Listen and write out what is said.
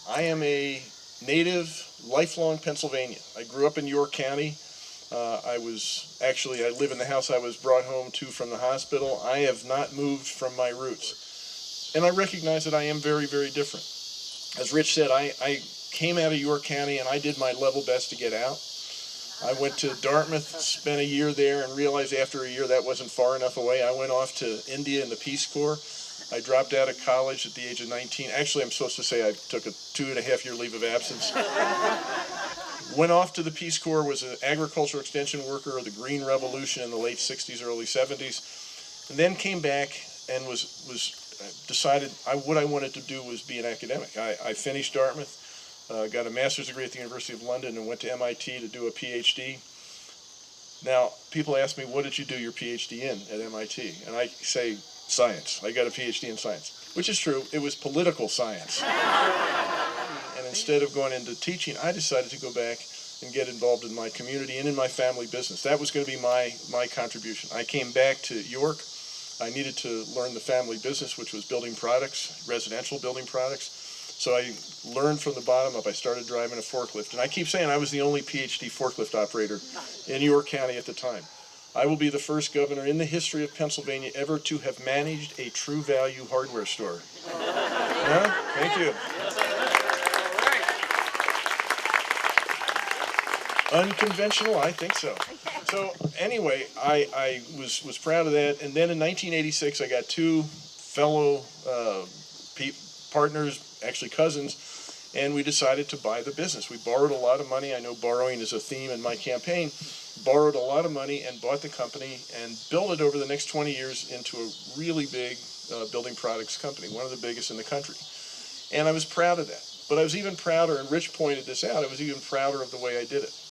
I am a native, lifelong Pennsylvanian. I grew up in York County. I live in the house I was brought home to from the hospital. I have not moved from my roots. And I recognize that I am very, very different. As Rich said, I came out of York County and I did my level best to get out. I went to Dartmouth, spent a year there, and realized after a year that wasn't far enough away. I went off to India in the Peace Corps. I dropped out of college at the age of 19. Actually, I'm supposed to say I took a 2.5-year leave of absence. Went off to the Peace Corps, was an agricultural extension worker of the Green Revolution in the late 60s, early 70s, and then came back and decided what I wanted to do was be an academic. I finished Dartmouth. Got a master's degree at the University of London and went to MIT to do a PhD. Now, people ask me, what did you do your PhD in at MIT? And I say, science. I got a PhD in science, which is true. It was political science. And instead of going into teaching, I decided to go back and get involved in my community and in my family business. That was going to be my contribution. I came back to York. I needed to learn the family business, which was building products, residential building products. So I learned from the bottom up. I started driving a forklift. And I keep saying I was the only PhD forklift operator in York County at the time. I will be the first governor in the history of Pennsylvania ever to have managed a True Value hardware store. Yeah? Thank you. Unconventional? I think so. So anyway, I was proud of that. And then in 1986, I got two fellow partners, actually cousins, and we decided to buy the business. We borrowed a lot of money. I know borrowing is a theme in my campaign. Borrowed a lot of money and bought the company and built it over the next 20 years into a really big building products company, one of the biggest in the country. And I was proud of that. But I was even prouder, and Rich pointed this out, I was even prouder of the way I did it.